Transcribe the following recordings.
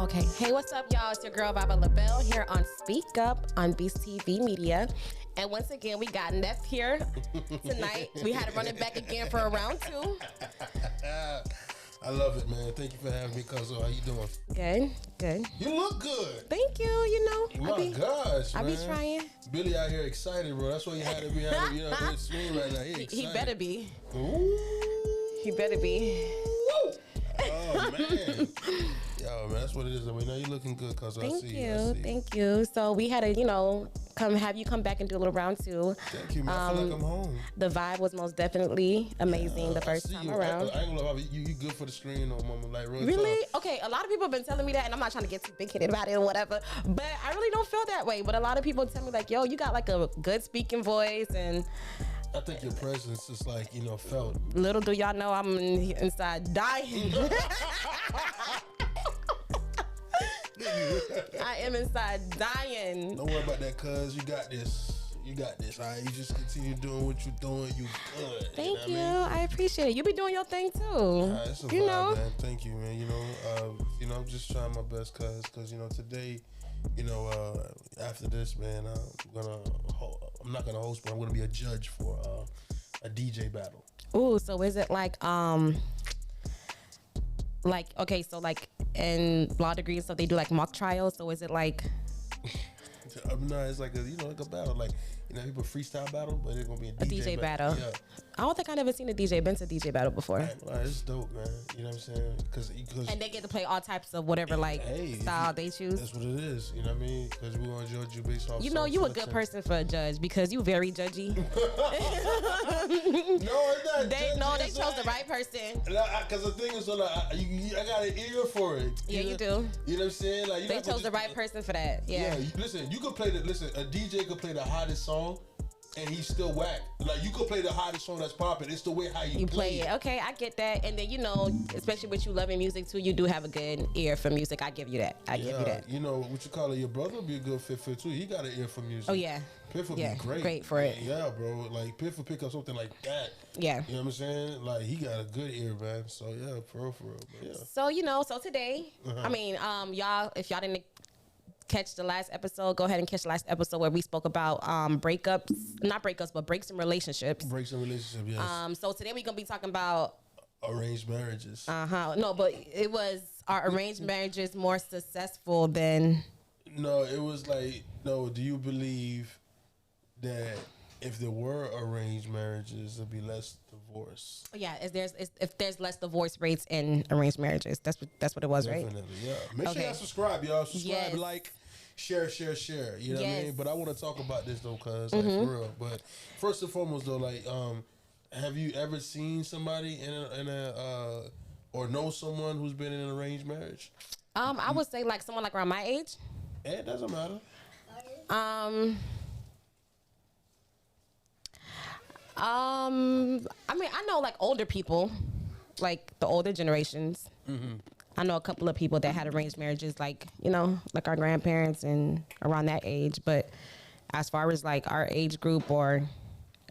Okay. Hey, what's up, y'all? It's your girl, Baba LaBelle, here on Speak Up on Beast TV Media. And once again, we got Neff here tonight. We had to run it back again for a round two. I love it, man. Thank you for having me, Cuzzo. How you doing? Good, good. You look good. Thank you, you know. My gosh, man. I be trying. Billy out here excited, bro. That's why he had to be out here, on the screen right now. He better be. Ooh. He better be. Woo. Oh, man. Yo, man, that's what it is. I mean, now you're looking good, Cuzzo. Thank you. Thank you. So we had to, have you come back and do a little round two. Thank you, man. I feel like I'm home. The vibe was most definitely amazing the first time around. I ain't gonna lie, you good for the screen, no mama. Like, really? Okay, a lot of people have been telling me that, and I'm not trying to get too big-headed about it or whatever, but I really don't feel that way. But a lot of people tell me, like, yo, you got, like, a good speaking voice, and I think your presence is, like, felt. Little do y'all know I'm inside dying. I am inside dying. Don't worry about that, cuz. You got this. You got this, all right? You just continue doing what you're doing. You good. Thank you. I appreciate it. You be doing your thing, too. It's a vibe, man. Thank you, man. I'm just trying my best, cuz today, after this, man, I'm not gonna host, but I'm gonna be a judge for a DJ battle. Ooh, so is it in law degrees, so they do like mock trials? So is it like? No, it's like a battle, like people freestyle battle, but it's gonna be a DJ battle. Yeah. I don't think I've ever seen a DJ been to a DJ battle before. It's dope, man. You know what I'm saying? Cause and they get to play all types of whatever style they choose. That's what it is. You know what I mean? Because we're gonna judge you based off. You a good person for a judge because you very judgy. No, it's not. They chose the right person. Because the thing is, I got an ear for it. Yeah, you do. You know what I'm saying? Like they chose the right person for that. Yeah. Listen, you could play a DJ could play the hottest song, and he's still whack. Like, you could play the hottest song that's popping. It's the way how you play it. Okay, I get that. And then, especially with you loving music too, you do have a good ear for music. I give you that. I give you that. What you call it? Your brother would be a good fit for too. He got an ear for music. Oh yeah. Piff would be great. Great for it. Yeah, bro. Like, Piff would pick up something like that. Yeah. You know what I'm saying? Like, he got a good ear, man. So yeah, for real. But, yeah. So today, I mean, y'all, if y'all didn't catch the last episode, go ahead and catch the last episode where we spoke about not breakups, but breaks in relationships. Breaks in relationships, yes. So today we're gonna be talking about arranged marriages. No, but it was our arranged marriages more successful than. No, it was like, no. Do you believe that if there were arranged marriages, there'd be less divorce? Yeah, if there's less divorce rates in arranged marriages, that's what it was, right? Definitely, yeah. Make sure y'all subscribe, y'all. Subscribe, like, share. You know what I mean? But I want to talk about this though, cause for real. But first and foremost though, like, have you ever seen somebody in a or know someone who's been in an arranged marriage? I would say like someone like around my age. It doesn't matter. I mean, I know like older people, like the older generations. Mm-hmm. I know a couple of people that had arranged marriages, like like our grandparents and around that age. But as far as like our age group or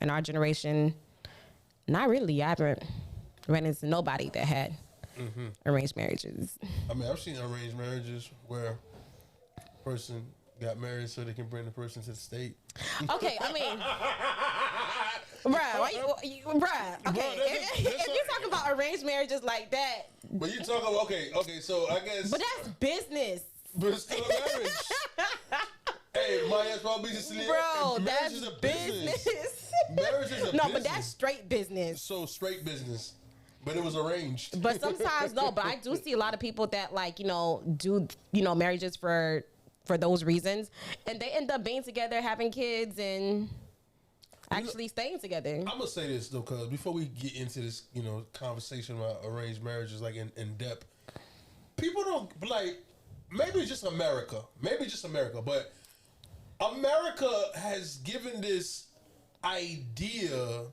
in our generation, not really. I haven't ran into nobody that had arranged marriages. I mean, I've seen arranged marriages where a person got married so they can bring the person to the state. Okay, I mean, bruh. Okay, if you talking about arranged marriages like that, but you talking about okay. So I guess, but that's business. But it's still a marriage. Hey, Mariage probably just bro. That's is a business. Marriage is a business. No, but that's straight business. So straight business. But it was arranged. But sometimes no. But I do see a lot of people that do marriages for those reasons, and they end up being together, having kids, and actually staying together. I'm gonna say this though, cause before we get into this, conversation about arranged marriages, like in depth, people don't like. Maybe it's just America. But America has given this idea,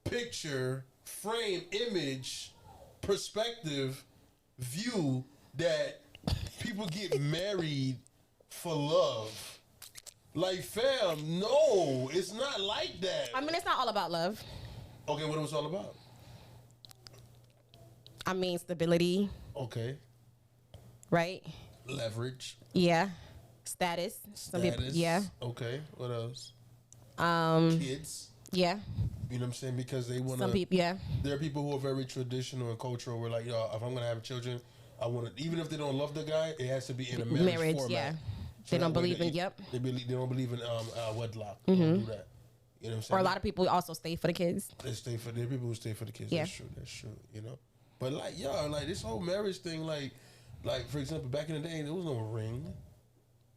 picture, frame, image, perspective, view that people get married for love. Like, fam, no, it's not like that. I mean, it's not all about love. Okay, what it was all about? I mean, stability. Okay. right? Leverage. Yeah. Status. Some people, yeah. Okay. What else? Kids. Yeah. You know what I'm saying? Because they want to. Some people, yeah. There are people who are very traditional and cultural. We're like, yo, if I'm gonna have children, I want to. Even if they don't love the guy, it has to be in a marriage format. Yeah. So they don't believe in. Yep. They don't believe in wedlock. They don't do that. You know what I'm saying? Or a lot of people also stay for the kids. There are people who stay for the kids. Yeah. That's true. You know, but like, yo, like this whole marriage thing, like for example, back in the day, there was no ring.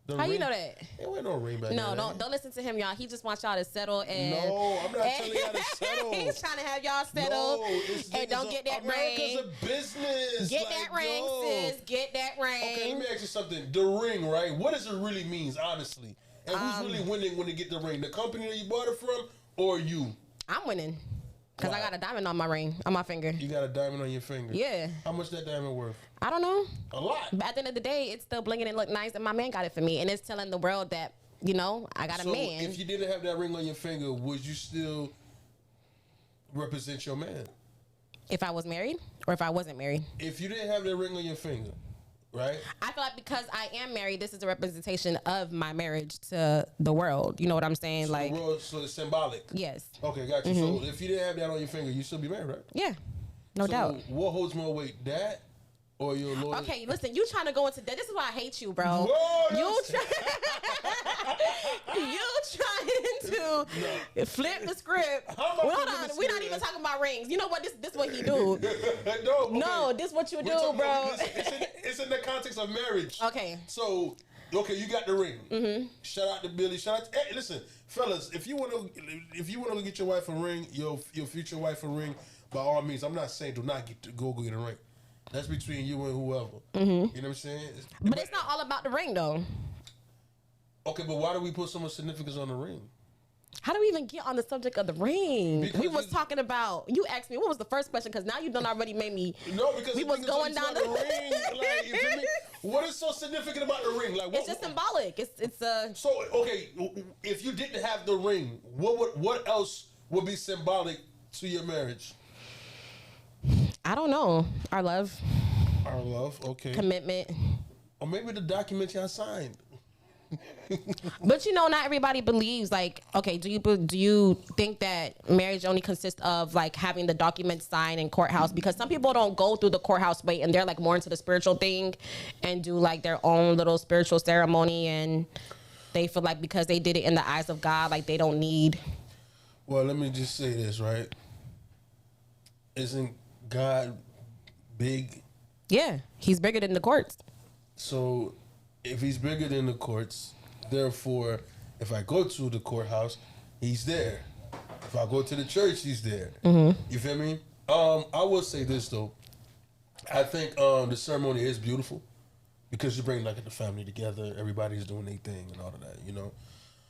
How you know that? There wasn't no ring back then. No, don't listen to him, y'all. He just wants y'all to settle and. No, I'm not telling y'all to settle. He's trying to have y'all settle. No, and don't get that America's ring. a business. Get that ring, sis. Get that ring. Okay, let me ask you something. The ring, right? What does it really mean, honestly? And who's really winning when they get the ring? The company that you bought it from, or you? I'm winning. Because I got a diamond on my ring, on my finger. You got a diamond on your finger? Yeah. How much that diamond worth? I don't know. A lot. But at the end of the day, it's still blinging and look nice, and my man got it for me. And it's telling the world that, you know, I got a man. So if you didn't have that ring on your finger, would you still represent your man? If I was married or if I wasn't married? If you didn't have that ring on your finger, right? I feel like because I am married, this is a representation of my marriage to the world. You know what I'm saying? So like, the world, so it's symbolic. Yes. Okay, got you. So if you didn't have that on your finger, you still be married, right? Yeah, no doubt. What holds more weight, that or your lawyer? Okay, listen, you trying to go into that? This is why I hate you, bro. Whoa, you trying to flip the script. Hold on, we're not even talking about rings. You know what? This what he do. No, this what you do, bro. It's in the context of marriage. Okay. So, okay, you got the ring. Shout out to Billy. Shout out. Hey, listen, fellas, if you want to get your wife a ring, your future wife a ring, by all means. I'm not saying do not go get a ring. That's between you and whoever. You know what I'm saying? But it's not all about the ring, though. Okay, but why do we put so much significance on the ring? How do we even get on the subject of the ring? Because we was talking about. You asked me what was the first question because now you done already made me. No, because we was going down the ring. Like, you feel me? What is so significant about the ring? Like, it's just symbolic. It's So okay, if you didn't have the ring, what else would be symbolic to your marriage? I don't know. Our love. Our love, okay. Commitment. Or maybe the document y'all signed. But you know, not everybody believes. Like, okay, do you think that marriage only consists of like having the documents signed in courthouse? Because some people don't go through the courthouse way, and they're like more into the spiritual thing, and do like their own little spiritual ceremony, and they feel like because they did it in the eyes of God, like they don't need. Well, let me just say this, right? Isn't God big? Yeah, he's bigger than the courts. So if he's bigger than the courts, therefore, if I go to the courthouse, he's there. If I go to the church, he's there. You feel me? I will say this though. I think the ceremony is beautiful because you bring like the family together. Everybody's doing their thing and all of that, you know.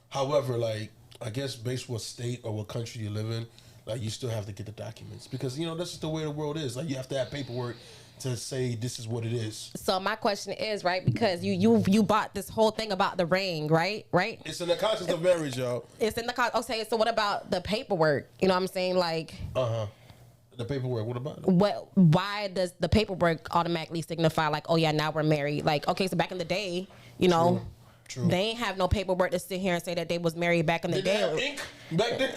However, like I guess based what state or what country you live in, like you still have to get the documents because you know that's just the way the world is. Like you have to have paperwork to say this is what it is. So my question is, right, because you bought this whole thing about the ring, right? It's in the context of marriage, y'all. It's in the okay. So what about the paperwork? You know what I'm saying? Like, the paperwork. What about it? Why does the paperwork automatically signify like, oh yeah, now we're married? Like, okay, so back in the day, you know. True. They ain't have no paperwork to sit here and say that they was married back in the day. They have ink back then.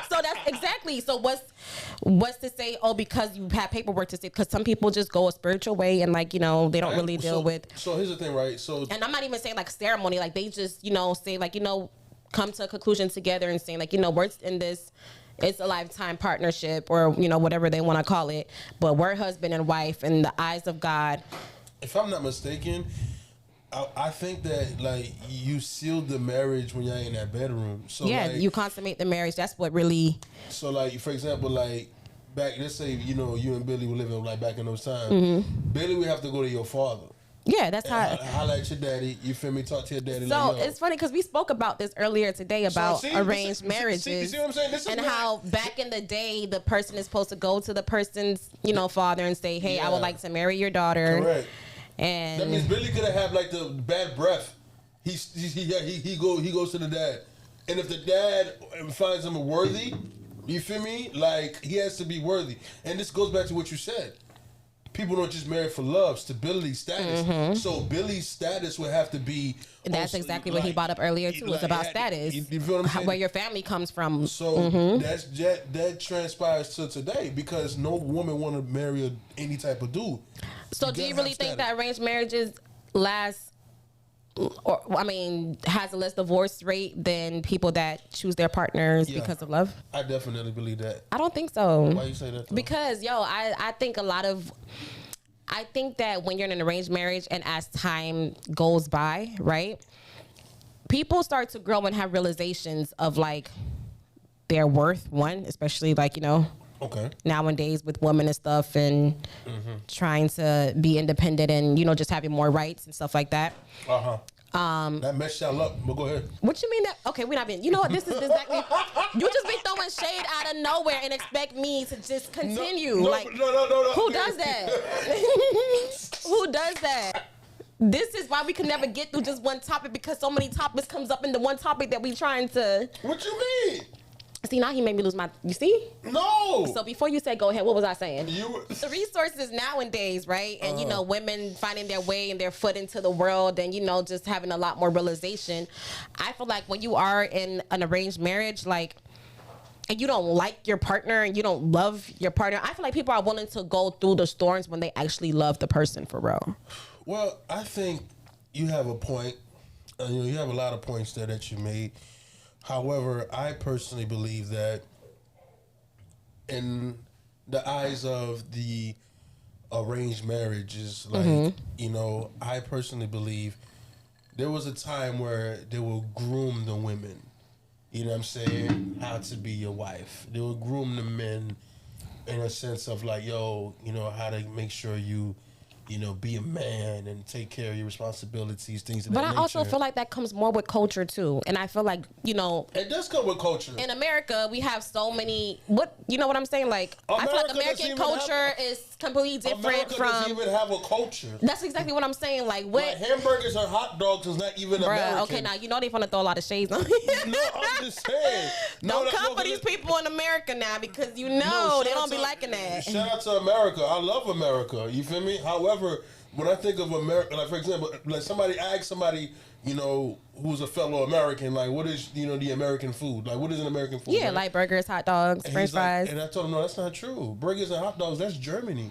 So that's exactly. So what's to say? Oh, because you have paperwork to say. Because some people just go a spiritual way and like you know they don't really deal with. So here's the thing, right? So and I'm not even saying like ceremony. Like they just you know say like you know come to a conclusion together and saying like you know we're in this. It's a lifetime partnership or you know whatever they want to call it. But we're husband and wife in the eyes of God. If I'm not mistaken. I think that like you sealed the marriage when y'all in that bedroom. So yeah, like, you consummate the marriage. That's what really. So like for example, like back, let's say you know you and Billy were living like back in those times. Billy would have to go to your father. Yeah, that's how. Holla at your daddy. You feel me? Talk to your daddy. So like, it's funny because we spoke about this earlier today about arranged marriages see what I'm saying? This is and how back in the day the person is supposed to go to the person's you know father and say, hey, I would like to marry your daughter. Correct. And that means Billy could have like the bad breath. He goes to the dad, and if the dad finds him worthy, you feel me? Like he has to be worthy. And this goes back to what you said. people don't just marry for love, stability, status. So Billy's status would have to be. That's exactly what he brought up earlier too. It's about status. You feel what I'm saying? Where your family comes from. So that transpires to today because no woman want to marry any type of dude. So do you really think that arranged marriages last, or I mean, has a less divorce rate than people that choose their partners because of love? I definitely believe that. I don't think so. Why you say that though? Because I think I think that when you're in an arranged marriage and as time goes by, right, people start to grow and have realizations of like their worth, one, especially like, nowadays with women and stuff and trying to be independent and, just having more rights and stuff like that. That messed y'all up, but go ahead. What you mean that? Okay, we're not being. You know what? This is exactly. You just be throwing shade out of nowhere and expect me to just continue. No. Who does that? Who does that? This is why we can never get through just one topic because so many topics comes up into one topic that we trying to. What you mean? See, now he made me lose my. You see? No. So before you said go ahead, what was I saying? The resources nowadays, right? And women finding their way and their foot into the world, and just having a lot more realization. I feel like when you are in an arranged marriage, like, and you don't like your partner and you don't love your partner, I feel like people are willing to go through the storms when they actually love the person for real. Well, I think you have a point. You have a lot of points there that you made. However, I personally believe that in the eyes of the arranged marriages, like, I personally believe there was a time where they will groom the women, you know what I'm saying, how to be your wife. They will groom the men in a sense of like, how to make sure you be a man and take care of your responsibilities, things of that nature. But I also feel like that comes more with culture too. And I feel like, it does come with culture. In America, we have so many, you know what I'm saying? Like, I feel like American culture is completely different from. America doesn't even have a culture. That's exactly what I'm saying. Like, what? Like hamburgers and hot dogs is not even American. Okay, now, they're going to throw a lot of shades on me. No, I'm just saying. Don't come for these people in America now because they don't be liking that. Shout out to America. I love America. You feel me? However, when I think of America, like for example, like somebody asks somebody, who's a fellow American, like what is, the American food? Like what is an American food? Yeah, like burgers, hot dogs, French fries. And I told him, no, that's not true. Burgers and hot dogs, that's Germany.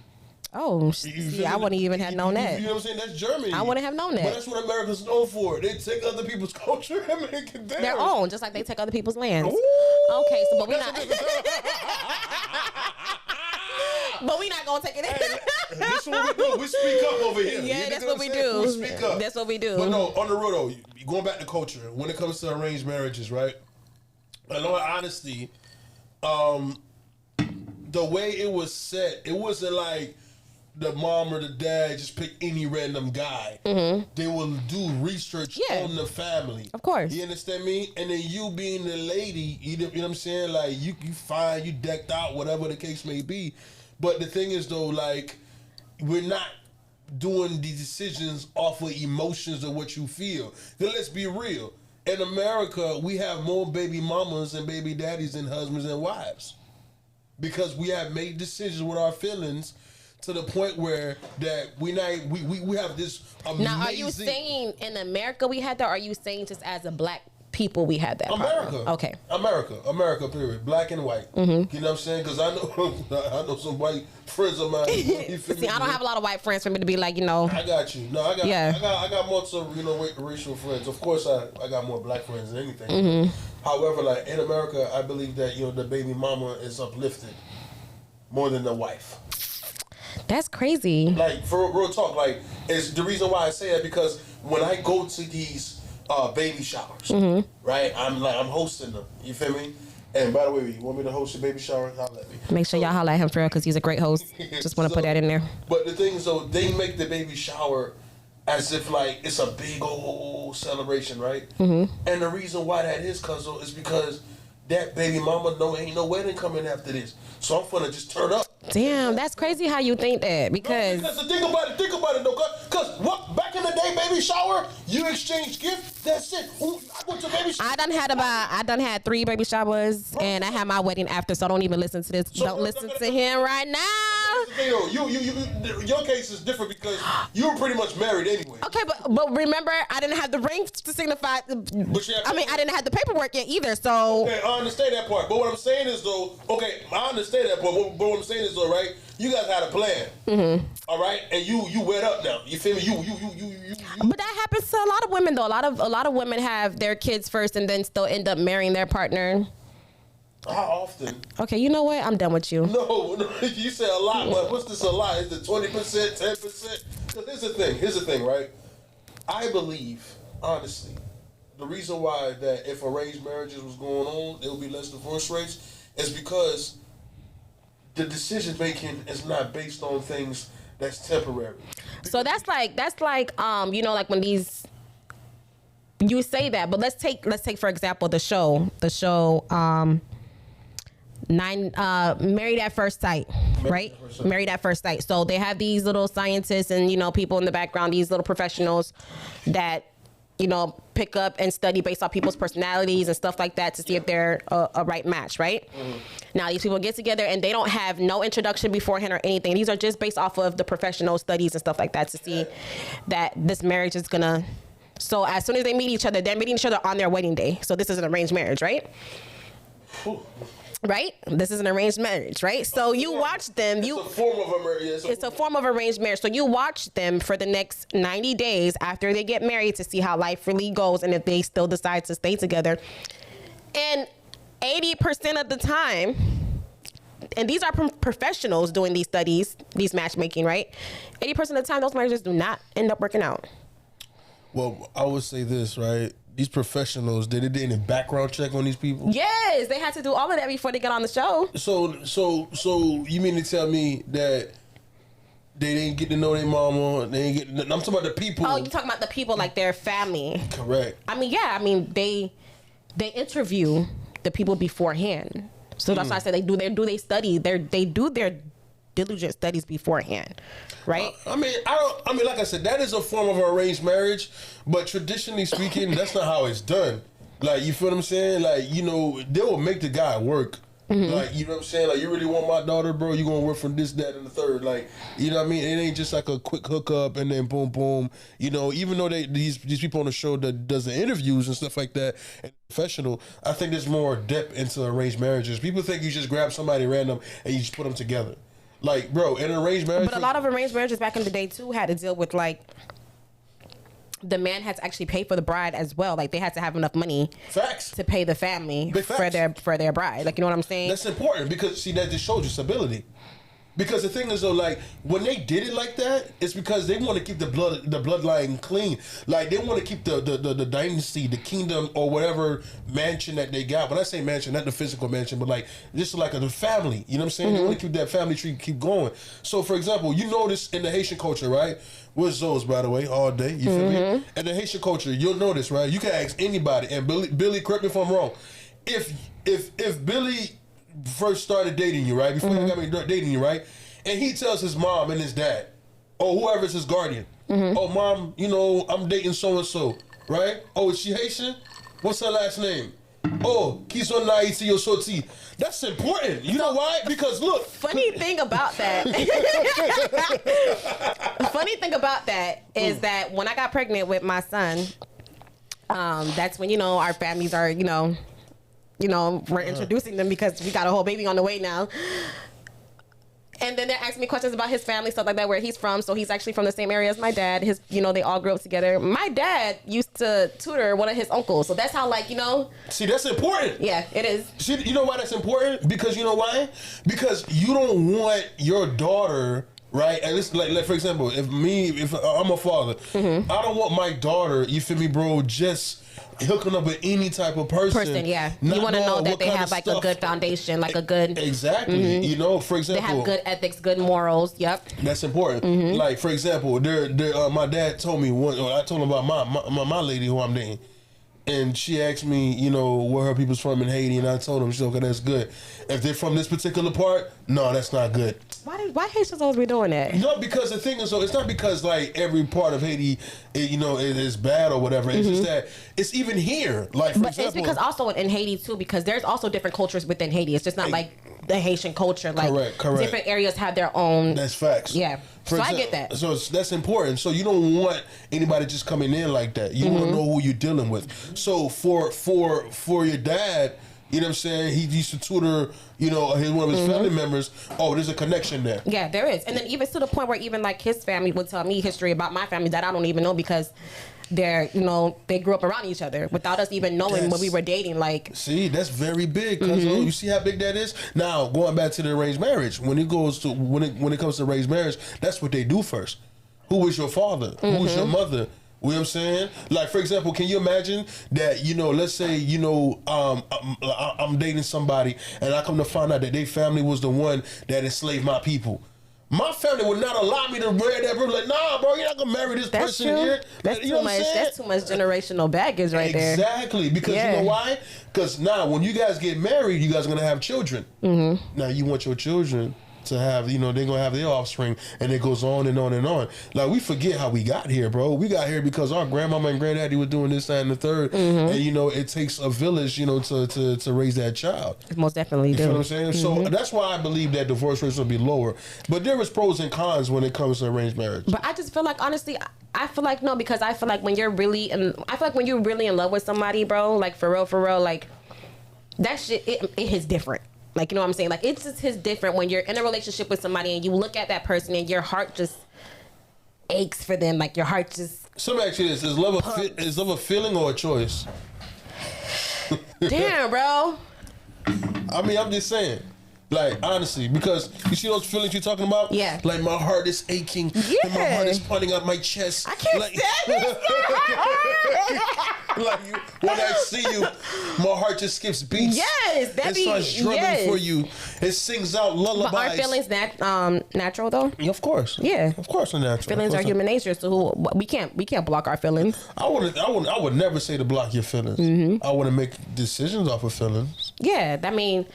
Oh, see, I wouldn't even have known that. You know what I'm saying? That's Germany. I wouldn't have known that. But that's what America's known for. They take other people's culture and make it theirs. Their own, just like they take other people's lands. Ooh, okay, so but we're not. But we not gonna take it in. This is what we do. We speak up over here. Yeah, that's what we do. We speak up. That's what we do. But no, on the road though, going back to culture, when it comes to arranged marriages, right? In all honesty, the way it was set, it wasn't like the mom or the dad just pick any random guy. They will do research on the family. Of course. You understand me? And then you being the lady, you know what I'm saying? Like you fine, you decked out, whatever the case may be. But the thing is though, like, we're not doing these decisions off of emotions or what you feel. Then let's be real. In America, we have more baby mamas and baby daddies than husbands and wives. Because we have made decisions with our feelings to the point where that we have this amazing... Now, are you saying in America we had that, or are you saying just as a black people we had that America. problem? Okay. America, period. Black and white. You know what I'm saying? Because I know some white friends of mine. See, I don't have a lot of white friends for me to be like, I got you. No, I got more racial friends. Of course, I got more black friends than anything. However, like in America, I believe that the baby mama is uplifted more than the wife. That's crazy. Like for real talk, like it's the reason why I say that because when I go to these baby showers, right? I'm hosting them. You feel me? And by the way, you want me to host a baby shower? Holla at me. Make sure y'all holla at him for real because he's a great host. Just want to put that in there. But the thing is, though, they make the baby shower as if like it's a big old celebration, right? And the reason why that is, cuzzo, is because that baby mama ain't no wedding coming after this. So I'm gonna just turn up. Damn, that's crazy how you think that because think about it though, cause what back in the day, baby shower, you exchange gifts. That's it. Ooh, I went to baby shower. I done had 3 baby showers and I had my wedding after. So don't even listen to this. Don't listen to him right now. the thing, though. Your case is different because you were pretty much married anyway. Okay, but remember, I didn't have the ring to signify. I didn't have the paperwork yet either. So okay, I understand that part. But what I'm saying is though, okay, I understand that part. But what I'm saying is though, right? You guys had a plan. Mm-hmm. All right, and you wed up now. You feel me? You. But that happens to a lot of women though. A lot of women have their kids first and then still end up marrying their partner. How often? Okay, you know what? I'm done with you. No, you said a lot, but what's this a lot? Is it 20%, 10%? Because here's the thing, right? I believe, honestly, the reason why that if arranged marriages was going on, there would be less divorce rates is because the decision making is not based on things that's temporary. So that's like you know, like when these you say that, but let's take for example the show Married at First Sight, right? Married at First Sight. So they have these little scientists and, you know, people in the background, these little professionals that, you know, pick up and study based on people's personalities and stuff like that to see if they're a right match, right? Mm-hmm. Now, these people get together and they don't have no introduction beforehand or anything. These are just based off of the professional studies and stuff like that to see that this marriage is gonna. So as soon as they meet each other, they're meeting each other on their wedding day. So this is an arranged marriage, right? Right? This is an arranged marriage, right? So you watch them. It's a form of a marriage. It's a form of arranged marriage. So you watch them for the next 90 days after they get married to see how life really goes and if they still decide to stay together. And 80% of the time, and these are professionals doing these studies, these matchmaking, right? 80% of the time, those marriages do not end up working out. Well, I would say this, right? These professionals, did they do any background check on these people? Yes, they had to do all of that before they got on the show. So you mean to tell me that they didn't get to know their mama? They didn't get. I'm talking about the people. Oh, you talking about the people, like their family? Correct. I mean, yeah. I mean, they interview the people beforehand. So that's why I said they do their study. They do their diligent studies beforehand, right? I mean, like I said, that is a form of arranged marriage, but traditionally speaking, that's not how it's done. Like, you feel what I'm saying? Like, you know, they will make the guy work. Mm-hmm. Like, you know what I'm saying? Like, you really want my daughter, bro? You gonna work from this, that, and the third. Like, you know what I mean? It ain't just like a quick hookup and then boom, boom. You know, even though these people on the show that does the interviews and stuff like that, and professional, I think there's more depth into arranged marriages. People think you just grab somebody random and you just put them together. Like, bro, in an arranged marriage. But a lot of arranged marriages back in the day too had to deal with, like, the man had to actually pay for the bride as well. Like, they had to have enough money to pay the family for their bride. Like, you know what I'm saying? That's important because, see, that just shows you stability. Because the thing is, though, like, when they did it like that, it's because they want to keep the bloodline clean. Like, they want to keep the dynasty, the kingdom, or whatever mansion that they got. When I say mansion, not the physical mansion, but like just like the family. You know what I'm saying? Mm-hmm. They want to keep that family tree keep going. So, for example, you notice in the Haitian culture, right? We're Zoes, by the way, all day. You feel me? In the Haitian culture, you'll notice, right? You can ask anybody, and Billy, correct me if I'm wrong. If Billy first started dating you, right? Before he got me dating you, right? And he tells his mom and his dad, or whoever's his guardian, oh, mom, you know, I'm dating so-and-so, right? Oh, is she Haitian? What's her last name? Oh, Kisona Iti Yosoti. That's important. You know why? Because look. Funny thing about that is that when I got pregnant with my son, that's when, you know, our families are, you know, we're introducing them because we got a whole baby on the way now. And then they're asking me questions about his family, stuff like that, where he's from. So he's actually from the same area as my dad. His, you know, they all grew up together. My dad used to tutor one of his uncles. So that's how, like, you know. See, that's important. Yeah, it is. See, you know why that's important? Because you know why? Because you don't want your daughter, right? And it's like for example, if I'm a father, I don't want my daughter, you feel me, bro, just hooking up with any type of person. Yeah. You want to know that they have like a good foundation, like a good. Exactly. You know, for example, they have good ethics, good morals. Yep. That's important. Like, for example, my dad told me I told him about my lady who I'm dating. And she asked me, you know, where her people's from in Haiti, and I told her, she said, okay, that's good. If they're from this particular part, no, that's not good. Why Haitians always be doing that? No, because the thing is, so it's not because like every part of Haiti, you know, is bad or whatever. It's just that it's even here. Like, for example, it's because also in Haiti too, because there's also different cultures within Haiti. It's just not like the Haitian culture. Like correct. different areas have their own. That's facts. Yeah. So I get that. So that's important. So you don't want anybody just coming in like that. You want to know who you're dealing with. So for your dad, you know what I'm saying? He used to tutor, one of his family members. Oh, there's a connection there. Yeah, there is. And then even to the point where even like his family would tell me history about my family that I don't even know because they grew up around each other without us even knowing when we were dating. Like, see, that's very big. You see how big that is. Now going back to the arranged marriage, when it comes to arranged marriage, that's what they do first. Who was your father? Who was your mother? You know what I'm saying? Like, for example, can you imagine that, let's say, I'm dating somebody and I come to find out that their family was the one that enslaved my people. My family would not allow me to marry that person. Like, nah, bro, you're not going to marry this person here. That's too much. That's too much generational baggage right there. Exactly. Because you know why? Because now when you guys get married, you guys are going to have children. Now you want your children to have, they're going to have their offspring, and it goes on and on and on. Like, we forget how we got here, bro. We got here because our grandmama and granddaddy were doing this, that, and the third. And, it takes a village, to raise that child. It most definitely do. You know what I'm saying? So that's why I believe that divorce rates will be lower. But there is pros and cons when it comes to arranged marriage. But I just feel like, honestly, I feel like no, because I feel like when you're really in love with somebody, bro, like for real, like that shit, it is different. Like, you know what I'm saying? Like, it's just his different when you're in a relationship with somebody and you look at that person and your heart just aches for them. Like, your heart just... So let me ask you this. Is love a feeling or a choice? Damn, bro. I mean, I'm just saying. Like, honestly, because you see those feelings you're talking about? Yeah. Like, my heart is aching. Yeah. And my heart is pounding out my chest. I can't stand this. Like, when I see you, my heart just skips beats. Yes. It starts drumming for you. It sings out lullabies. But aren't feelings natural, though? Yeah, of course. Yeah. Of course they're natural. Feelings are human nature, so we can't block our feelings. I would never say to block your feelings. I want to make decisions off of feelings. Yeah, I mean...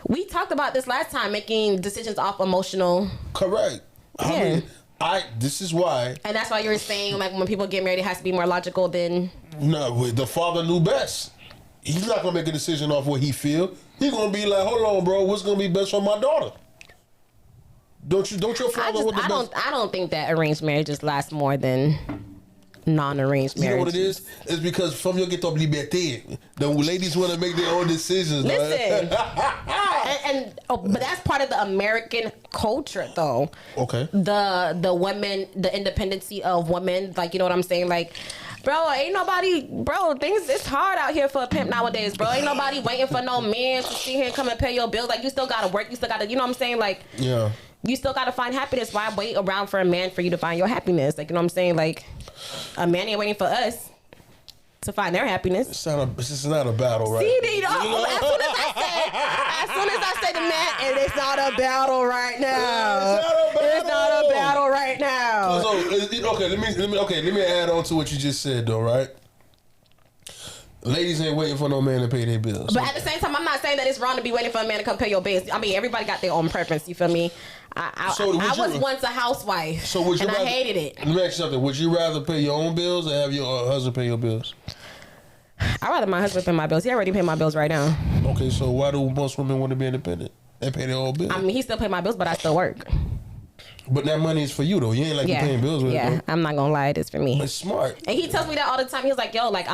We talked about this last time, making decisions off emotional. Correct. Yeah. I mean, this is why. And that's why you were saying, like, when people get married, it has to be more logical than... No, the father knew best. He's not going to make a decision off what he feel. He's going to be like, hold on, bro, what's going to be best for my daughter? Don't your father want the best? I don't think that arranged marriages last more than non-arranged marriage. You know what it is? It's because from your get up liberté, the ladies want to make their own decisions. Listen, but that's part of the American culture, though. Okay. The women, the independency of women, like, you know what I'm saying, like. Bro, ain't nobody, it's hard out here for a pimp nowadays, bro. Ain't nobody waiting for no man to sit here and come and pay your bills. Like, you still gotta work, you still gotta, you know what I'm saying? Like, yeah. You still gotta find happiness. Why wait around for a man for you to find your happiness? Like, you know what I'm saying? Like, a man ain't waiting for us to find their happiness. This is not a battle, right? See, as soon as I say the man, and it's not a battle right now. It's not a battle right now. Let me add on to what you just said, though, right? Ladies ain't waiting for no man to pay their bills. But at the same time, I'm not saying that it's wrong to be waiting for a man to come pay your bills. I mean, everybody got their own preference. You feel me? I was once a housewife, and I hated it. Let me ask you something. Would you rather pay your own bills or have your husband pay your bills? I'd rather my husband pay my bills. He already pay my bills right now. Okay, so why do most women want to be independent and pay their own bills? I mean, he still pay my bills, but I still work. But that money is for you, though. You ain't like you paying bills with it, bro. I'm not going to lie. It is for me. It's smart. And he tells me that all the time. He was like, yo, like,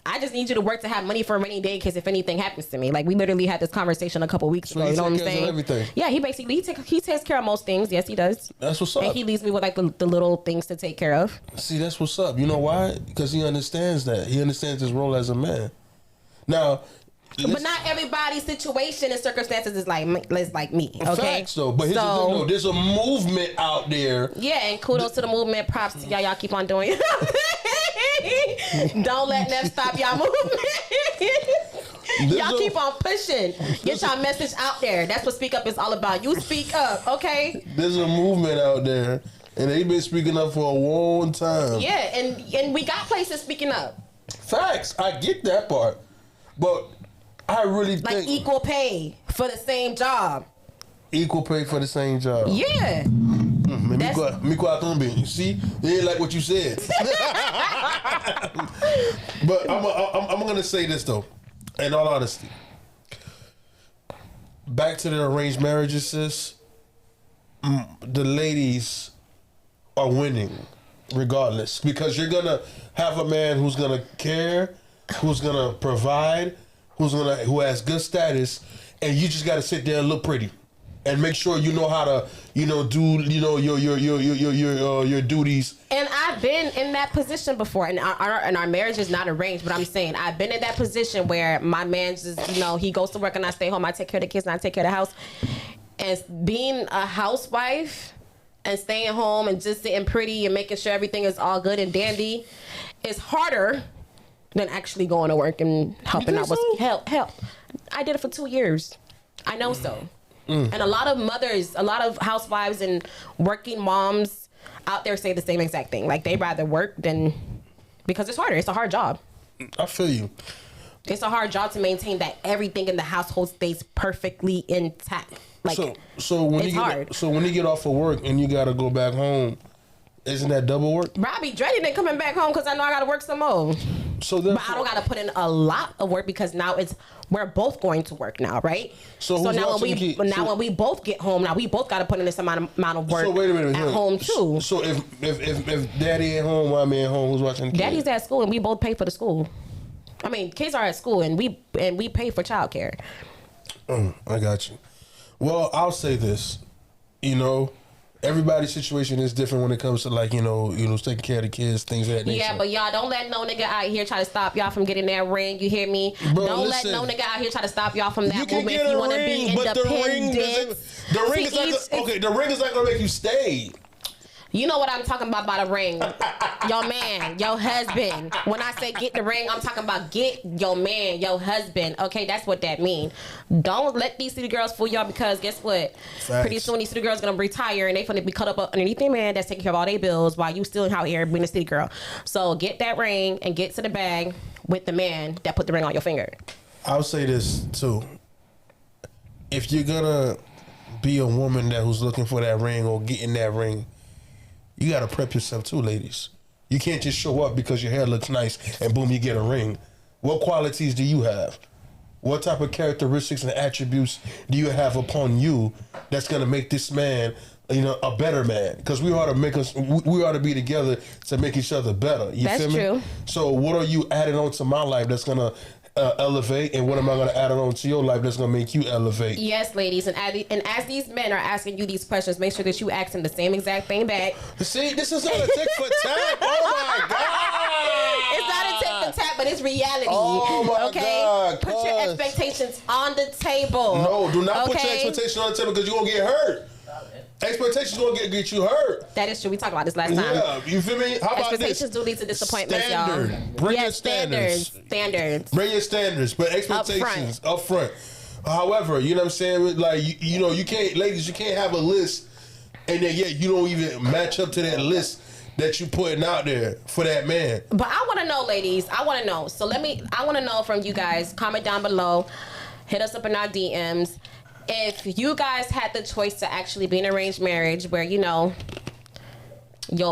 I just need you to work to have money for a rainy day in case if anything happens to me. Like, we literally had this conversation a couple weeks ago. You know what I'm saying? Everything. Yeah, he basically he takes care of most things. Yes, he does. That's what's up. And he leaves me with like the little things to take care of. See, that's what's up. You know why? Because he understands that. He understands his role as a man. Now, but not everybody's situation and circumstances is like me. Okay. Facts though. But there's a movement out there. Yeah, and kudos to the movement. Props to y'all. Y'all keep on doing it. Don't let them stop y'all movement. Y'all keep on pushing. Get y'all message out there. That's what Speak Up is all about. You speak up, okay? There's a movement out there, and they've been speaking up for a long time. Yeah, and we got places speaking up. Facts. I get that part. But I really think... Like equal pay for the same job. Equal pay for the same job. Yeah. You see? They ain't like what you said. But I'm going to say this, though. In all honesty. back to the arranged marriages, sis. The ladies are winning regardless, because you're gonna have a man who's gonna care, who's gonna provide, who has good status, and you just gotta sit there and look pretty, and make sure you know how to do your duties. And I've been in that position before, and our marriage is not arranged, but I'm saying I've been in that position where my man just he goes to work and I stay home. I take care of the kids and I take care of the house. And being a housewife and staying home and just sitting pretty and making sure everything is all good and dandy is harder than actually going to work and helping out with help. I did it for 2 years. I know so. And a lot of mothers, a lot of housewives and working moms out there say the same exact thing. Like, they rather work than, because it's harder. It's a hard job. I feel you. It's a hard job to maintain that everything in the household stays perfectly intact. Like, so when you get off of work and you gotta go back home, isn't that double work? Bro, I be dreading it coming back home because I know I gotta work some more. But I don't gotta put in a lot of work because now we're both going to work now, right? So now when we both get home, now we both gotta put in this amount of work at home too. So if daddy at home, mommy at home, who's watching the kids? Daddy's at school and we both pay for the school. I mean, kids are at school and we pay for childcare. I got you. Well, I'll say this, everybody's situation is different when it comes to taking care of the kids, things of that nature. Yeah, but y'all don't let no nigga out here try to stop y'all from getting that ring. You hear me? Bro, don't listen, let no nigga out here try to stop y'all from that you can movement get if you a want to be ring, but independent. the ring is not gonna make you stay. You know what I'm talking about the ring. Your man, your husband. When I say get the ring, I'm talking about get your man, your husband. Okay, that's what that means. Don't let these city girls fool y'all, because guess what? Facts. Pretty soon these city girls gonna retire and they finna be cut up underneath their man that's taking care of all their bills while you still out here being a city girl. So get that ring and get to the bag with the man that put the ring on your finger. I'll say this too. If you're gonna be a woman who's looking for that ring or getting that ring, you gotta prep yourself too, ladies. You can't just show up because your hair looks nice and boom, you get a ring. What qualities do you have? What type of characteristics and attributes do you have upon you that's gonna make this man, a better man? Because we ought to be together to make each other better. You feel me? That's true. So what are you adding on to my life that's gonna elevate, and what am I going to add on to your life that's going to make you elevate? Yes, ladies, and as these men are asking you these questions, make sure that you ask them the same exact thing back. See, this is not a tick for tat. Oh my God! It's not a tick for tat, but it's reality. Oh my God! Put your expectations on the table. No, do not put your expectations on the table, because you're gonna get hurt. Expectations gonna get you hurt. That is true. We talked about this last time. Yeah, you feel me? How about this? Expectations do lead to disappointments, y'all. Bring your standards. Bring your standards, but expectations up front. However, you know what I'm saying? Like, you can't, ladies, you can't have a list and then you don't even match up to that list that you putting out there for that man. But I want to know, ladies. I want to know. So I want to know from you guys. Comment down below. Hit us up in our DMs. If you guys had the choice to actually be in an arranged marriage where, your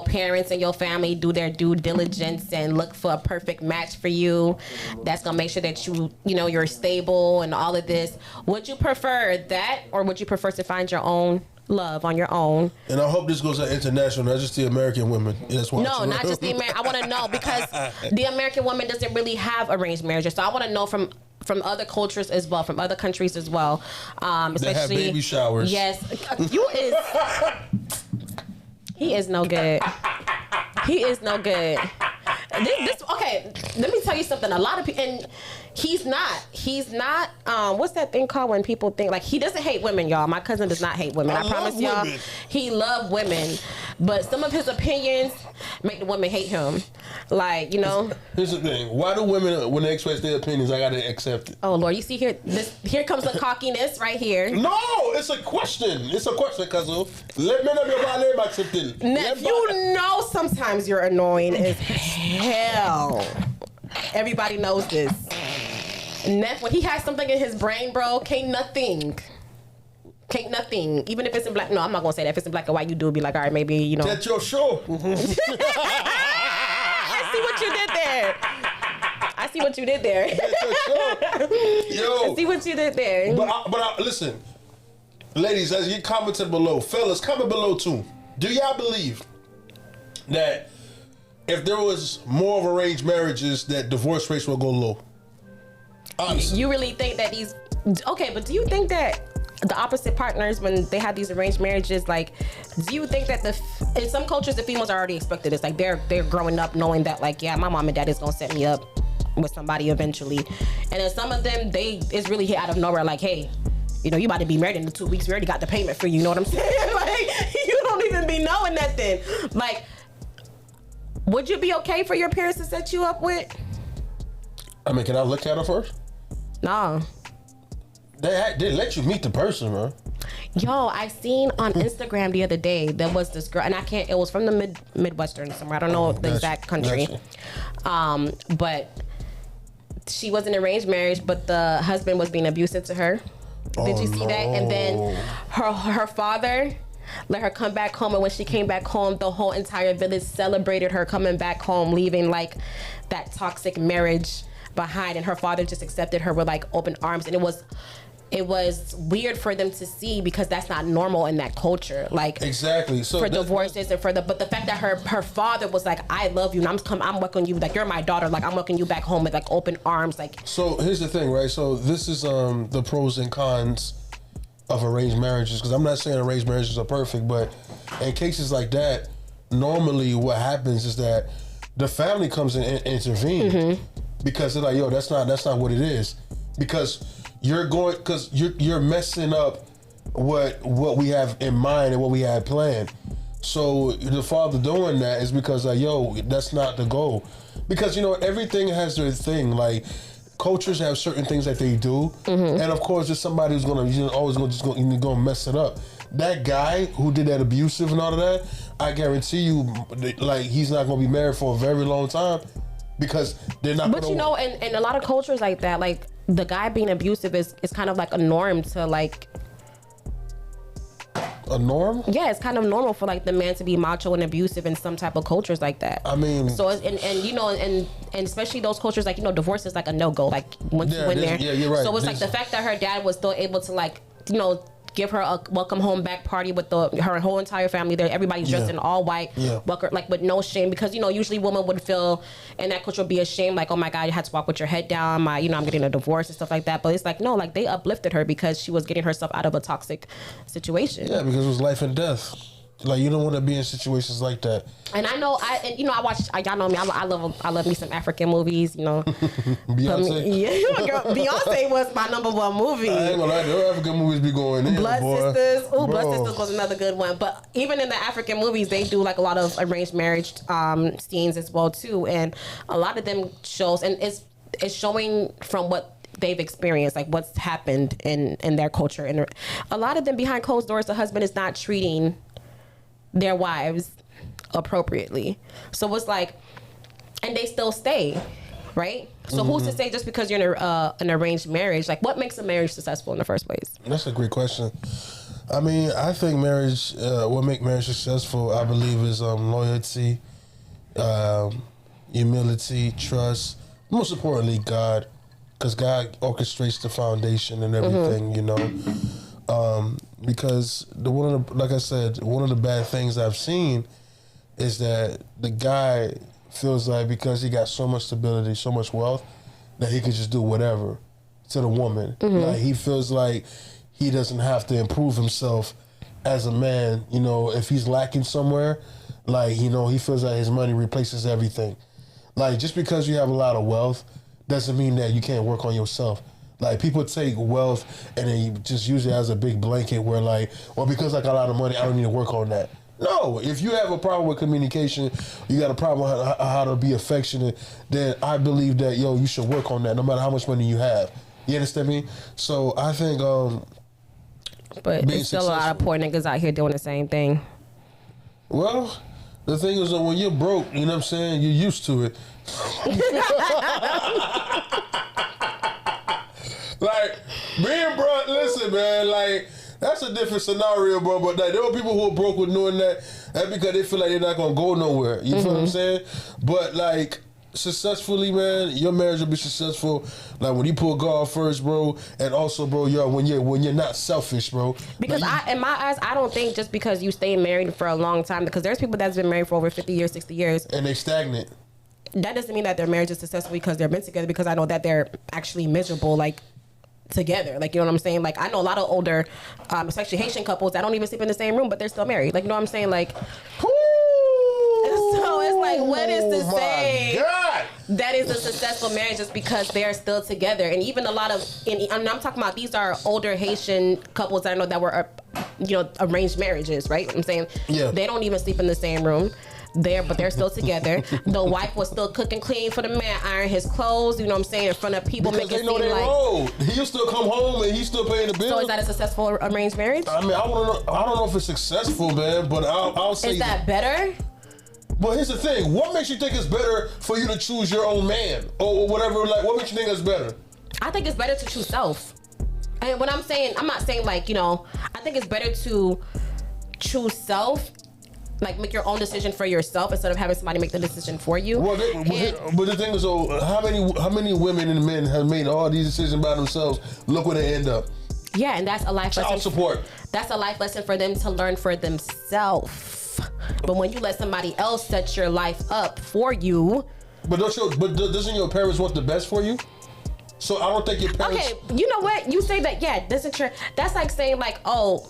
parents and your family do their due diligence and look for a perfect match for you, that's going to make sure that you're stable and all of this, would you prefer that, or would you prefer to find your own love on your own? And I hope this goes to international, not just the American women. No, not just the American. I want to know, because the American woman doesn't really have arranged marriages. So I want to know from other cultures as well, from other countries as well. Especially, they have baby showers. Yes. He is no good. He is no good. Okay, let me tell you something. A lot of people, and he's not, what's that thing called when people think, like, he doesn't hate women, y'all. My cousin does not hate women. I promise y'all. He loves women. But some of his opinions make the women hate him. Like, Here's the thing. Why do women, when they express their opinions, I gotta accept it? Oh, Lord. You see here, here comes the cockiness right here. No, it's a question. It's a question, cousin. Let me know about accepting. Neff, sometimes you're annoying as hell. Everybody knows this. Neff, when he has something in his brain, bro, can't nothing. Even if it's in black. No, I'm not gonna say that. If it's in black and white, you do be like, all right, maybe, That's your show. I see what you did there. I see what you did there. Yo, I see what you did there. But listen, ladies, as you commented below, fellas, comment below too. Do y'all believe that if there was more of arranged marriages, that divorce rates will go low? Honestly. You really think that these? Okay, but do you think that the opposite partners, when they have these arranged marriages, like, do you think that in some cultures the females are already expected this? Like they're growing up knowing that, like, yeah, my mom and dad is gonna set me up with somebody eventually, and then some of them it's really hit out of nowhere, like, hey, you know, you about to be married in 2 weeks. We already got the payment for you. You know what I'm saying? Like, you don't even be knowing nothing. Like, would you be okay for your parents to set you up with? I mean, can I look at her first? No. They let you meet the person, bro. Yo, I seen on Instagram the other day, there was this girl, and it was from the Midwestern somewhere. I don't know the exact country. But she was in an arranged marriage, but the husband was being abusive to her. Did you see that? And then her father let her come back home, and when she came back home, the whole entire village celebrated her coming back home, leaving like that toxic marriage behind, and her father just accepted her with like open arms. And it was weird for them to see, because that's not normal in that culture. Like, exactly. So for divorces and but the fact that her father was like, I love you, and I'm welcoming you, like, you're my daughter, like, I'm welcoming you back home with like open arms, like. So here's the thing, right? So this is the pros and cons of arranged marriages, because I'm not saying arranged marriages are perfect, but in cases like that, normally what happens is that the family comes in and intervene, because they're like, yo, that's not what it is, because you're messing up what we have in mind and what we had planned. So the father doing that is because, like, yo, that's not the goal. Because, you know, everything has their thing. Like, cultures have certain things that they do, and of course, there's somebody who's always gonna mess it up. That guy who did that abusive and all of that, I guarantee you, like, he's not gonna be married for a very long time, because they're not. But you know, in a lot of cultures like that, like, the guy being abusive is kind of like a norm to, like. A norm? Yeah, it's kind of normal for like the man to be macho and abusive in some type of cultures like that. I mean, so and you know, and especially those cultures, like, you know, divorce is like a no-go. Like, once you win there, yeah, you're right. So it's like the fact that her dad was still able to, like, you know, give her a welcome home back party with her whole entire family there. Everybody's dressed in all white, like with no shame, because, you know, usually women would feel in that culture, be ashamed, like, oh my God, you had to walk with your head down, I'm getting a divorce and stuff like that. But it's like, no, like, they uplifted her because she was getting herself out of a toxic situation. Yeah, because it was life and death. Like, you don't want to be in situations like that. And I know, I watch, y'all know me, I love me some African movies, you know. Beyonce? Girl, Beyonce was my #1 movie. I ain't gonna lie, the African movies be going in, Blood boy. Sisters. Ooh, Blood Sisters was another good one. But even in the African movies, they do like a lot of arranged marriage scenes as well too. And a lot of them shows, and it's showing from what they've experienced, like what's happened in their culture. And a lot of them, behind closed doors, the husband is not treating their wives appropriately. So it's like, and they still stay, right? So who's to say just because you're in an arranged marriage, like, what makes a marriage successful in the first place? That's a great question. I mean, I think marriage, what makes marriage successful, I believe, is loyalty, humility, trust, most importantly, God, because God orchestrates the foundation and everything, you know. Because like I said, one of the bad things I've seen is that the guy feels like, because he got so much stability, so much wealth, that he can just do whatever to the woman. Like, he feels like he doesn't have to improve himself as a man. You know, if he's lacking somewhere, like, you know, he feels like his money replaces everything. Like, just because you have a lot of wealth doesn't mean that you can't work on yourself. Like, people take wealth and then you just use it as a big blanket where, like, well, because I got a lot of money, I don't need to work on that. No, if you have a problem with communication, you got a problem with how to be affectionate, then I believe that, yo, you should work on that no matter how much money you have. You understand me? So I think but there's still a lot of poor niggas out here doing the same thing. Well, the thing is that when you're broke, you know what I'm saying, you're used to it. Like, being broke, listen, man, like, that's a different scenario, bro. But like, there are people who are broke with knowing that. That's because they feel like they're not gonna go nowhere. You feel what I'm saying? But like, successfully, man, your marriage will be successful. Like when you put God first, bro, and also, bro, when you're not selfish, bro. Because like in my eyes, I don't think just because you stay married for a long time, because there's people that's been married for over 50 years, 60 years, and they stagnant. That doesn't mean that their marriage is successful because they've been together. Because I know that they're actually miserable, like together. Like, you know what I'm saying? Like, I know a lot of older, especially Haitian couples that don't even sleep in the same room, but they're still married. Like, you know what I'm saying? Like. So it's like, what is to say that is a successful marriage just because they're still together? And even a lot of, and I'm talking about, these are older Haitian couples that I know that were, arranged marriages, right? I'm saying, they don't even sleep in the same room. But they're still together. The wife was still cooking clean for the man, iron his clothes, you know what I'm saying, in front of people, because making they know it seem like road. He'll still come home and he's still paying the bills. So is that a successful arranged marriage? I mean, I don't know if it's successful, man, but I'll say. Is that better? But here's the thing: what makes you think it's better for you to choose your own man or whatever? Like, what makes you think it's better? I think it's better to choose self. And when I'm saying, I'm not saying like, I think it's better to choose self. Like, make your own decision for yourself instead of having somebody make the decision for you. Well, but the thing is, how many women and men have made all these decisions by themselves? Look where they end up. Yeah, and that's a life lesson. Child support. That's a life lesson for them to learn for themselves. But when you let somebody else set your life up for you. But doesn't your parents want the best for you? So I don't think your parents. Okay, you know what? You say that, yeah, this is true. That's like saying like, oh,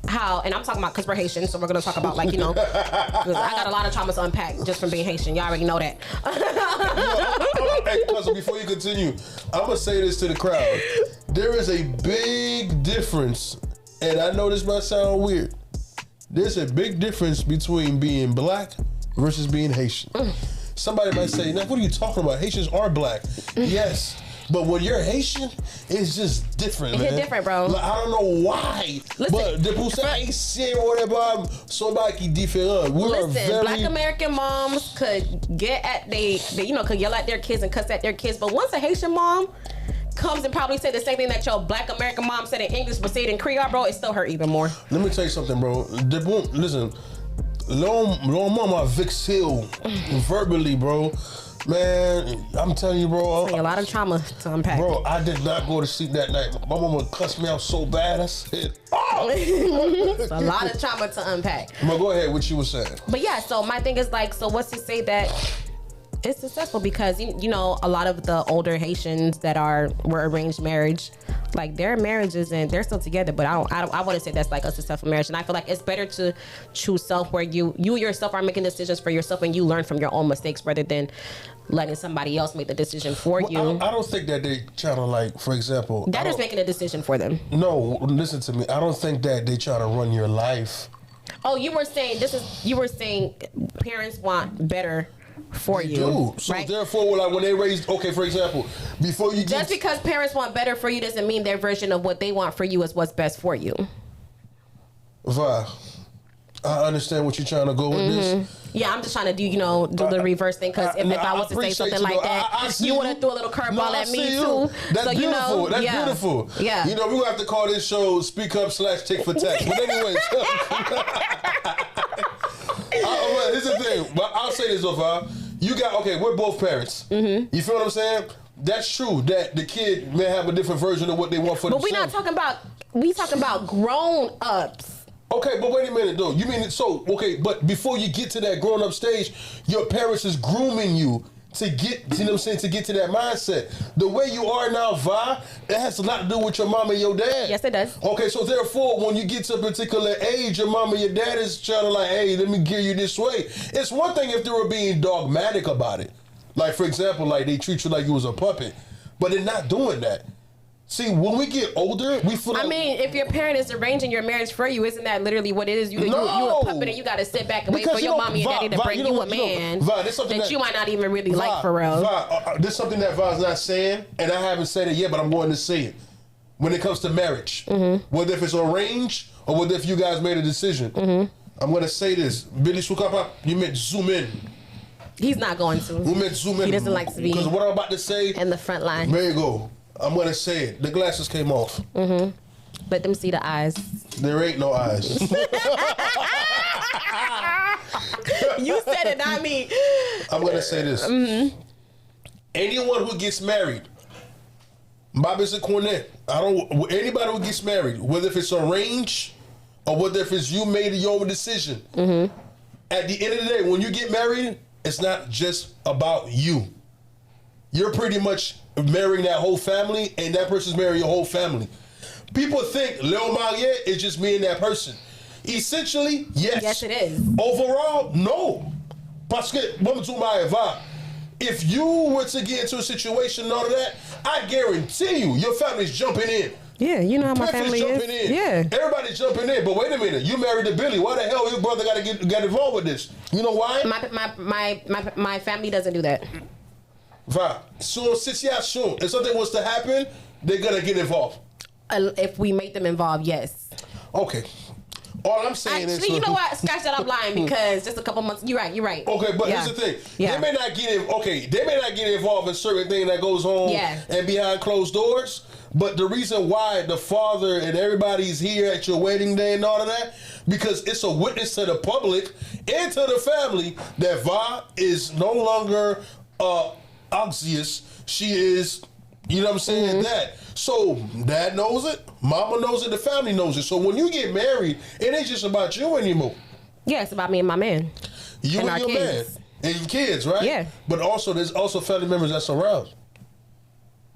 how, and I'm talking about because we're Haitian, so we're gonna talk about like, because I got a lot of trauma to unpack just from being Haitian. Y'all already know that. Hey, cousin, before you continue, I'm gonna say this to the crowd. There is a big difference, and I know this might sound weird. There's a big difference between being black versus being Haitian. Somebody might say, now what are you talking about? Haitians are black. Yes. But when you're Haitian, it's just different, man. It's different, bro. Like, I don't know why. Listen, but de pour ça Haitien or whatever, somebody qui différent. Listen, black American moms could get at could yell at their kids and cuss at their kids. But once a Haitian mom comes and probably say the same thing that your black American mom said in English, but say it in Creole, bro, it still hurt even more. Let me tell you something, bro. Listen, long mama vexil verbally, bro. Man, I'm telling you, bro. A lot of trauma to unpack. Bro, I did not go to sleep that night. My mama cussed me out so bad. I said, oh! It's a lot of trauma to unpack. Well, go ahead, what you were saying. But yeah, so my thing is like, so what's to say that it's successful? Because, a lot of the older Haitians that were arranged marriage, like their marriages and they're still together, but I wouldn't say that's like a successful marriage. And I feel like it's better to choose self where you yourself are making decisions for yourself and you learn from your own mistakes rather than letting somebody else make the decision for you. I don't think that they try to, like, for example. That is making a decision for them. No, listen to me. I don't think that they try to run your life. Oh, you were saying parents want better for you. Do. So right? therefore, like when they raise, okay, for example, before you just because parents want better for you doesn't mean their version of what they want for you is what's best for you. Vi, I understand what you're trying to go with this. Yeah, I'm just trying to do the reverse thing, because if I was to say something like that, you would have threw a little curveball at me too. That's so, beautiful. That's beautiful. Yeah. We're going to have to call this show Speak Up / Tick for Tack. But anyways. Here's the thing. But I'll say this, though, we're both parents. Mm-hmm. You feel what I'm saying? That's true that the kid may have a different version of what they want for themselves. But we're not talking about grown-ups. Okay, but wait a minute, though. You mean but before you get to that grown-up stage, your parents is grooming you to get, to get to that mindset. The way you are now, Vi, it has a lot to do with your mom and your dad. Yes, it does. Okay, so therefore, when you get to a particular age, your mom and your dad is trying to like, hey, let me gear you this way. It's one thing if they were being dogmatic about it. Like, for example, like they treat you like you was a puppet, but they're not doing that. See, when we get older, we feel like... I mean, if your parent is arranging your marriage for you, isn't that literally what it is? You a puppet and you got to sit back and wait for your mommy and daddy to bring you a man that you might not even really like for real. There's something that Va's not saying, and I haven't said it yet, but I'm going to say it. When it comes to marriage, whether if it's arranged or whether if you guys made a decision, I'm going to say this. Billy Sukapa, you meant zoom in. He's not going to. Who meant zoom in? He doesn't like to be because what I'm about to say... in the front line. There you go. I'm going to say it. The glasses came off. Let them see the eyes. There ain't no eyes. You said it, not me. I'm gonna say this. Mm-hmm. Anyone who gets married, Bobby's a cornet. Anybody who gets married, whether if it's arranged or whether if it's you made your own decision. Mm-hmm. At the end of the day, when you get married, it's not just about you. You're pretty much marrying that whole family, and that person's marrying your whole family. People think Le Mariage is just me and that person. Essentially, yes. Yes, it is. Overall, no. Parce que, if you were to get into a situation and all of that, I guarantee you, your family's jumping in. Yeah, you know how my family jumping is. In. Yeah, everybody's jumping in. But wait a minute, you married to Billy. Why the hell your brother got to get involved with this? You know why? My family doesn't do that. Soon, if something was to happen, they're gonna get involved. If we make them involved, yes. Okay. All I'm saying is, you know what? Scratch that. I'm lying because just a couple months. You're right. Okay, but here's the thing. Yeah. They may not get involved in certain things that goes on and behind closed doors. But the reason why the father and everybody's here at your wedding day and all of that, because it's a witness to the public and to the family that Va is no longer anxious. She is, you know what I'm saying, mm-hmm. that. So dad knows it, mama knows it, the family knows it. So when you get married, it ain't just about you anymore. Yeah, it's about me and my man. You and your kids. Man. And your kids, right? Yeah. But also, there's also family members that's around.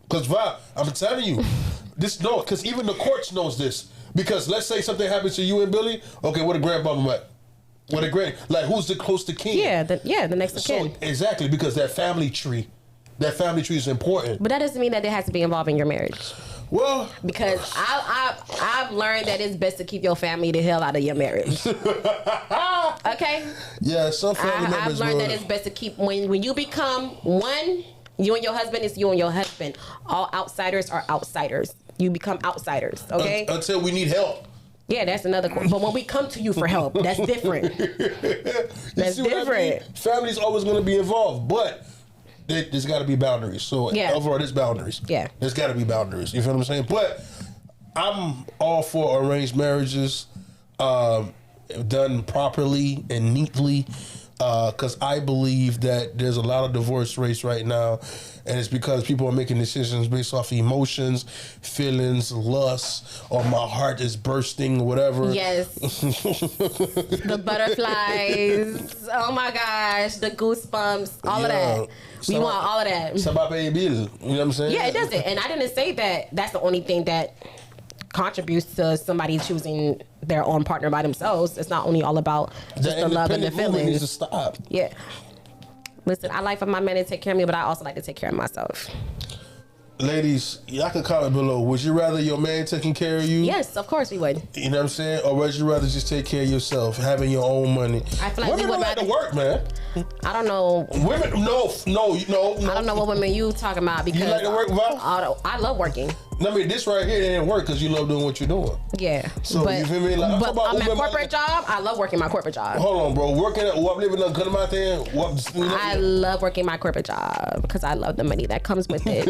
Because, Va, I'm telling you, because even the courts knows this. Because let's say something happens to you and Billy, okay, where the grandmama at? Where the who's the close to kin? Yeah, the next of kin. Exactly, because that family tree is important. But that doesn't mean that it has to be involved in your marriage. Well, because I've learned that it's best to keep your family the hell out of your marriage. Okay? Yeah, some family members. I've learned that it's best to keep when you become one. You and your husband is you and your husband. All outsiders are outsiders. You become outsiders, okay? Until we need help. Yeah, that's another. But when we come to you for help, that's different. That's different. I mean? Family's always going to be involved, but there's got to be boundaries. So overall, there's boundaries. Yeah, there's got to be boundaries. You feel what I'm saying? But I'm all for arranged marriages, done properly and neatly. Because I believe that there's a lot of divorce rates right now, and it's because people are making decisions based off emotions, feelings, lust, or my heart is bursting, whatever. Yes. The butterflies. Oh my gosh, the goosebumps, all of that. We want all of that. You know what I'm saying? Yeah, it doesn't. And I didn't say that that's the only thing that contributes to somebody choosing their own partner by themselves. It's not only all about just the love and the feelings. Needs to stop. Yeah. Listen, I like for my men to take care of me, but I also like to take care of myself. Ladies, y'all can comment below. Would you rather your man taking care of you? Yes, of course we would. You know what I'm saying? Or would you rather just take care of yourself, having your own money? I feel like women don't like to work, man. I don't know. Women, no. I don't know what women you talking about because you like to work, Val? I love working. I mean, this right here didn't work because you love doing what you're doing. Yeah. So you feel me? Like, but I'm at corporate job. I love working my corporate job. Hold on, bro. Working at what? Living on my thing. I love working my corporate job because I love the money that comes with it.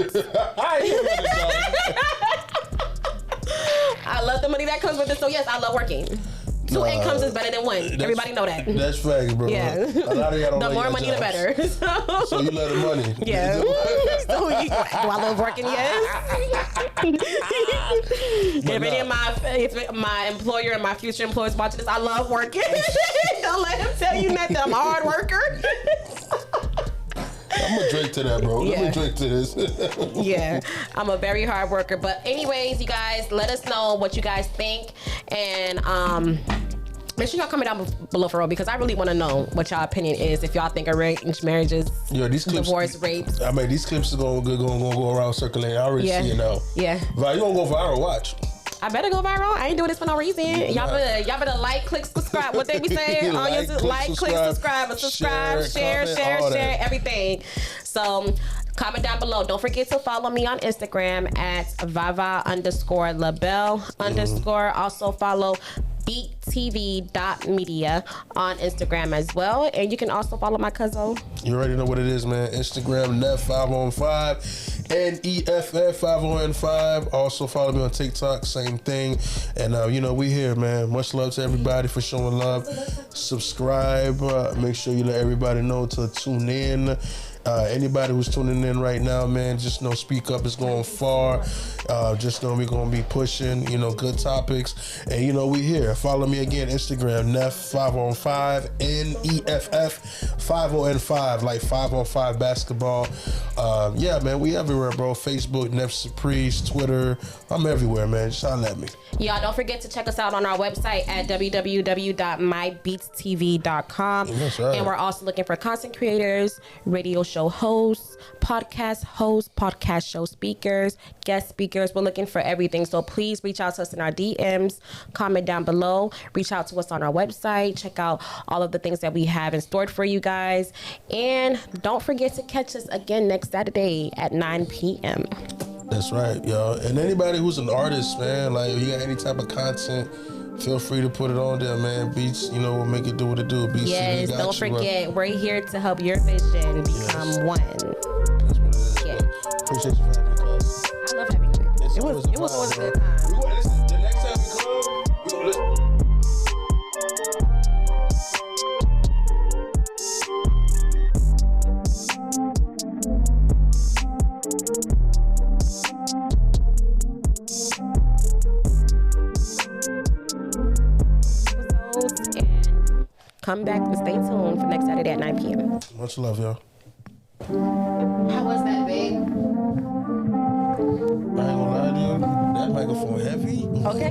I love the money that comes with it. So yes, I love working. Two incomes is better than one. Everybody know that. That's facts, bro. Yeah. A lot of y'all don't the more money, jobs. The better. So you love the money. Yeah. So do I love working? Yes. If my employer and my future employers watching this, I love working. Don't let him tell you nothing. I'm a hard worker. I'm gonna drink to that, bro. Yeah. Let me drink to this. Yeah, I'm a very hard worker. But anyways, you guys, let us know what you guys think, and make sure y'all comment down below for real because I really want to know what y'all opinion is. If y'all think arranged marriages, these clips, divorce, rapes. I mean, these clips are gonna go around circulating. I already see it now. Yeah. But you gonna go viral? Watch. I better go viral. I ain't doing this for no reason. Y'all better like, click, subscribe. What they be saying? Like, click, subscribe, share, everything. So comment down below. Don't forget to follow me on Instagram at Vava_LaBelle_. Also follow beattv.media on Instagram as well. And you can also follow my cousin. You already know what it is, man. Instagram, Neff5on5, NEFF5on5. Also follow me on TikTok, same thing. And, we here, man. Much love to everybody for showing love. Subscribe. Make sure you let everybody know to tune in. Anybody who's tuning in right now, man, just know Speak Up is going far. Just know we're going to be pushing, good topics. And, we here. Follow me again, Instagram, Neff5on5, NEFF5on5, like 5on5 basketball. Yeah, man, we everywhere, bro. Facebook, Neff Surprise, Twitter. I'm everywhere, man. Just holler at me. Y'all don't forget to check us out on our website at www.mybeatstv.com. That's right. And we're also looking for content creators, radio show hosts, podcast show speakers, guest speakers. We're looking for everything. So please reach out to us in our DMs, comment down below, reach out to us on our website, check out all of the things that we have in store for you guys. And don't forget to catch us again next Saturday at 9 p.m. That's right, y'all. And anybody who's an artist, man, like if you got any type of content, feel free to put it on there, man. Beats, we'll make it do what it do. Beats, yes, don't forget, we're here to help your vision become one. That's what it is. Yeah. Appreciate you for having me, cuz. I love having you. It was always a good time. Listen, the next time we come, we're going to listen. Come back and stay tuned for next Saturday at 9 p.m. Much love, y'all. How was that, babe? I ain't gonna lie to you. That microphone heavy. Okay.